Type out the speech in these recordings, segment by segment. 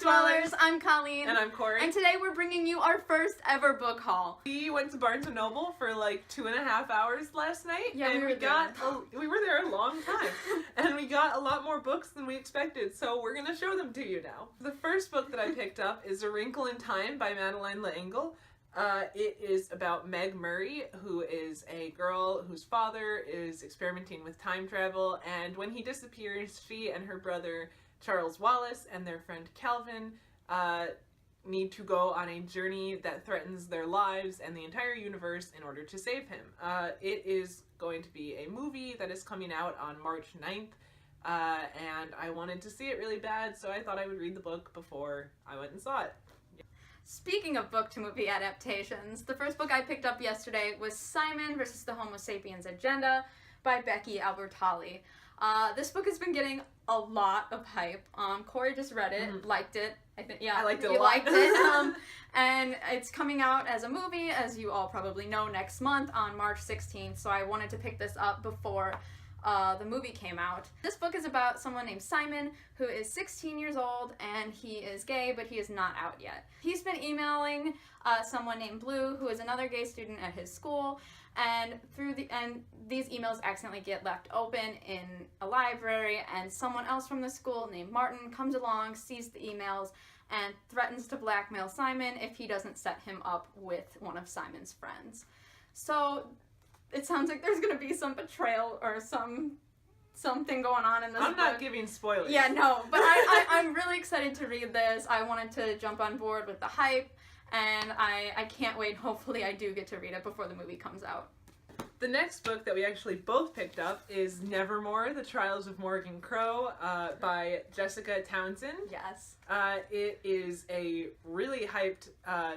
Dwellers. I'm Colleen. And I'm Corey. And today we're bringing you our first ever book haul. We went to Barnes & Noble for like 2.5 hours last night. Yeah, and we were there a long time. And we got a lot more books than we expected, so we're going to show them to you now. The first book that I picked up is A Wrinkle in Time by Madeleine. It is about Meg Murray, who is a girl whose father is experimenting with time travel, and when he disappears, she and her brother Charles Wallace and their friend Calvin need to go on a journey that threatens their lives and the entire universe in order to save him. It is going to be a movie that is coming out on March 9th, and I wanted to see it really bad, so I thought I would read the book before I went and saw it. Speaking of book-to-movie adaptations, the first book I picked up yesterday was Simon vs. the Homo Sapiens Agenda by Becky Albertalli. This book has been getting a lot of hype. Corey just read it, liked it. I liked it a lot. You liked it. And it's coming out as a movie, as you all probably know, next month on March 16th, so I wanted to pick this up before the movie came out. This book is about someone named Simon who is 16 years old and he is gay, but he is not out yet. He's been emailing someone named Blue, who is another gay student at his school, and these emails accidentally get left open in a library, and someone else from the school named Martin comes along, sees the emails, and threatens to blackmail Simon if he doesn't set him up with one of Simon's friends. So it sounds like there's gonna be some betrayal or something going on in this book. I'm not giving spoilers. Yeah, no, but I'm really excited to read this. I wanted to jump on board with the hype, and I can't wait. Hopefully I do get to read it before the movie comes out. The next book that we actually both picked up is Nevermore, The Trials of Morrigan by Jessica Townsend. Yes. It is a really hyped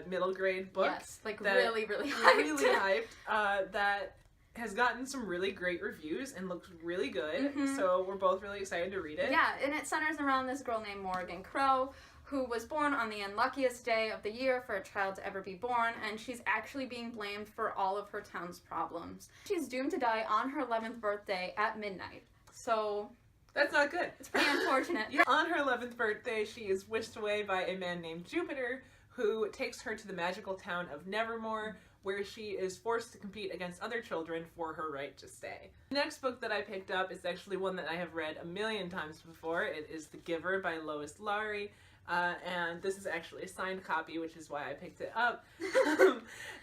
middle grade book. Yes, really hyped. Really hyped. That has gotten some really great reviews and looks really good. So we're both really excited to read it. Yeah, and it centers around this girl named Morrigan, who was born on the unluckiest day of the year for a child to ever be born, and she's actually being blamed for all of her town's problems. She's doomed to die on her 11th birthday at midnight. So that's not good. It's pretty unfortunate. Yeah. On her 11th birthday, she is wished away by a man named Jupiter, who takes her to the magical town of Nevermore, where she is forced to compete against other children for her right to stay. The next book that I picked up is actually one that I have read a million times before. It is The Giver by Lois, Lowry. And this is actually a signed copy, which is why I picked it up.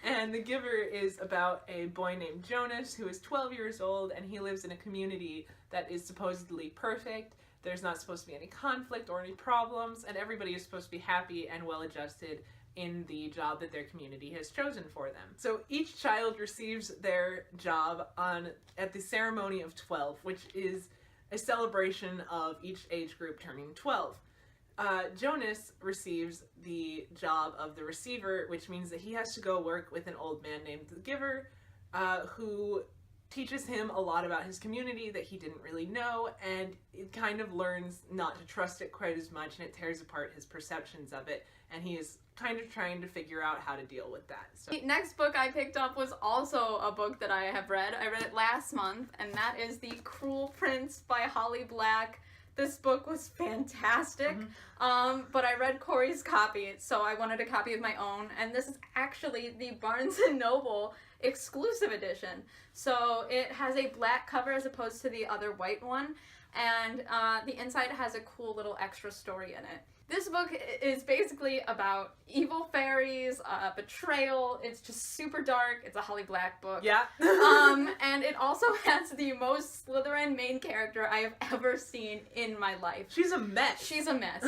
And The Giver is about a boy named Jonas who is 12 years old, and he lives in a community that is supposedly perfect. There's not supposed to be any conflict or any problems, and everybody is supposed to be happy and well-adjusted in the job that their community has chosen for them. So each child receives their job at the ceremony of 12, which is a celebration of each age group turning 12. Jonas receives the job of the receiver, which means that he has to go work with an old man named The Giver, who teaches him a lot about his community that he didn't really know, and it kind of learns not to trust it quite as much, and it tears apart his perceptions of it, and he is kind of trying to figure out how to deal with that. So. The next book I picked up was also a book that I have read. I read it last month, and that is The Cruel Prince by Holly Black. This book was fantastic, but I read Corey's copy, so I wanted a copy of my own, and this is actually the Barnes & Noble exclusive edition. So it has a black cover as opposed to the other white one, and the inside has a cool little extra story in it. This book is basically about evil fairies, betrayal. It's just super dark. It's a Holly Black book. Yeah. And it also has the most Slytherin main character I have ever seen in my life. She's a mess. She's a mess.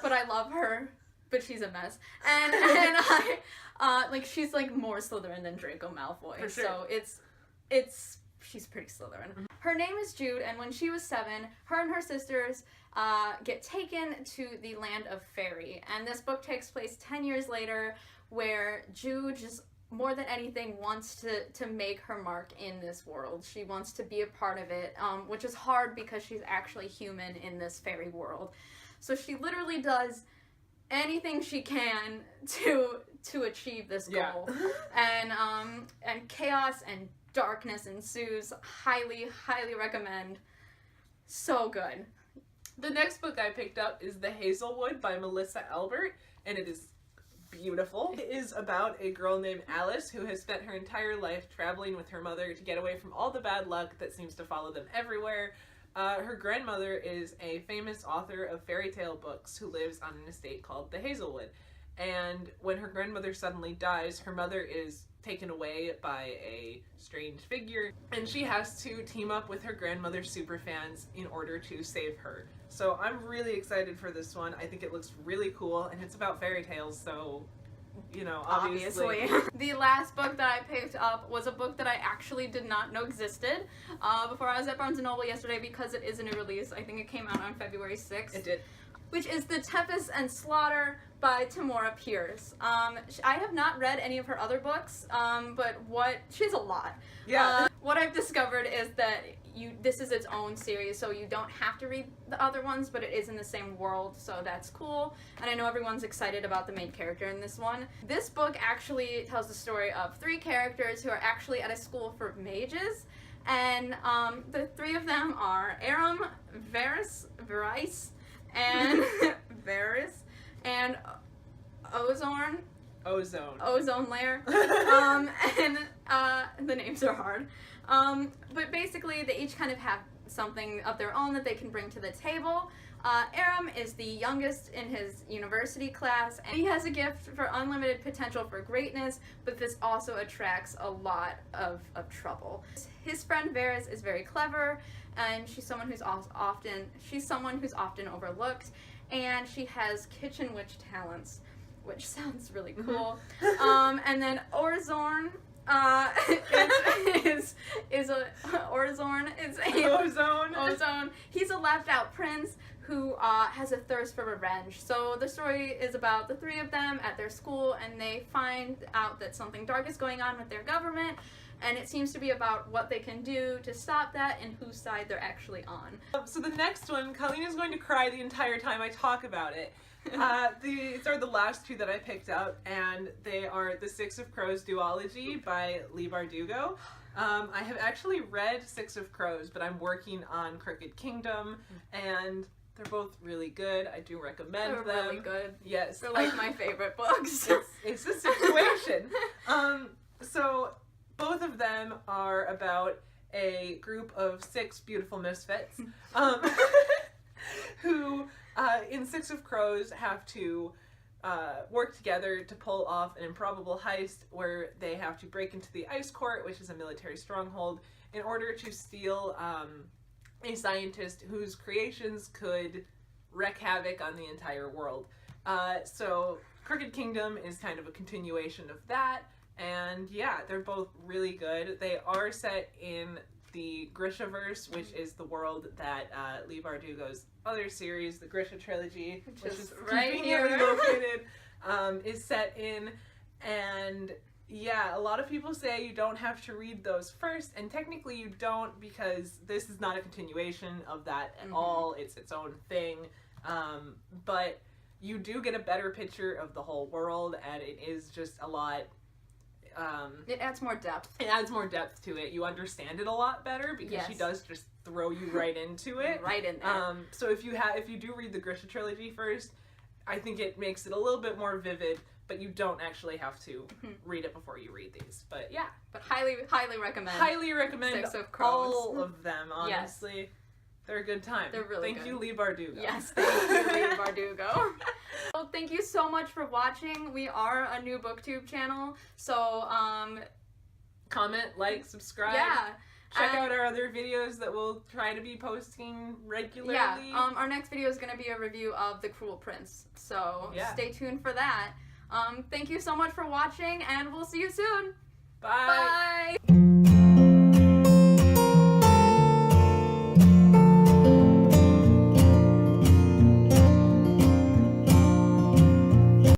But I love her. But she's a mess. And she's like more Slytherin than Draco Malfoy. For sure. So she's pretty Slytherin. Her name is Jude, and when she was 7, her and her sisters get taken to the land of fairy. And this book takes place 10 years later, where Jude just more than anything wants to make her mark in this world. She wants to be a part of it, which is hard because she's actually human in this fairy world. So she literally does anything she can to achieve this goal. Yeah. And chaos and darkness ensues. Highly recommend. So good. The next book I picked up is The Hazel Wood by Melissa Albert, and it is beautiful. It is about a girl named Alice who has spent her entire life traveling with her mother to get away from all the bad luck that seems to follow them everywhere. Her grandmother is a famous author of fairy tale books who lives on an estate called the Hazelwood. And when her grandmother suddenly dies, her mother is taken away by a strange figure, and she has to team up with her grandmother's superfans in order to save her. So I'm really excited for this one. I think it looks really cool, and it's about fairy tales, so, you know, obviously. The last book that I picked up was a book that I actually did not know existed before I was at Barnes & Noble yesterday, because it is a new release. I think it came out on February 6th. It did. Which is The Tempest and Slaughter by Tamora Pierce. I have not read any of her other books, but she has a lot. Yeah. What I've discovered is that this is its own series, so you don't have to read the other ones, but it is in the same world, so that's cool. And I know everyone's excited about the main character in this one. This book actually tells the story of 3 characters who are actually at a school for mages, and the 3 of them are Aram, Varys, and and Ozone Layer. And the names are hard. But basically they each kind of have something of their own that they can bring to the table. Aram is the youngest in his university class, and he has a gift for unlimited potential for greatness, but this also attracts a lot of trouble. His friend Varys is very clever, and she's someone who's often overlooked, and she has kitchen witch talents, which sounds really cool. And then Ozone. He's a left out prince who has a thirst for revenge. So the story is about the 3 of them at their school, and they find out that something dark is going on with their government, and it seems to be about what they can do to stop that and whose side they're actually on. So the next one, Colleen is going to cry the entire time I talk about it. These are the last 2 that I picked up, and they are The Six of Crows duology by Leigh Bardugo. I have actually read Six of Crows, but I'm working on Crooked Kingdom, and they're both really good. I do recommend them. They're really good. Yes. They're like my favorite books. It's a situation. So both of them are about a group of 6 beautiful misfits who in Six of Crows have to work together to pull off an improbable heist where they have to break into the Ice Court, which is a military stronghold, in order to steal a scientist whose creations could wreak havoc on the entire world. So Crooked Kingdom is kind of a continuation of that, and yeah, they're both really good. They are set in the Grishaverse, which is the world that Leigh Bardugo's other series, the Grisha trilogy, which is right conveniently located, is set in. And yeah, a lot of people say you don't have to read those first, and technically you don't, because this is not a continuation of that at all. It's its own thing. But you do get a better picture of the whole world, and it is just a lot. It adds more depth. It adds more depth to it. You understand it a lot better because she does just throw you right into it. Right in there. So if you do read the Grisha trilogy first, I think it makes it a little bit more vivid, but you don't actually have to read it before you read these. But yeah. But highly recommend. Highly recommend Six of Crows. all of them, honestly. Yes. They're a good time. They're really Thank you, Leigh Bardugo. Yes, thank you, Leigh Bardugo. Well, thank you so much for watching. We are a new booktube channel, so comment, like, subscribe. Yeah. Check out our other videos that we'll try to be posting regularly. Yeah, our next video is going to be a review of The Cruel Prince, so stay tuned for that. Thank you so much for watching, and we'll see you soon. Bye. Bye.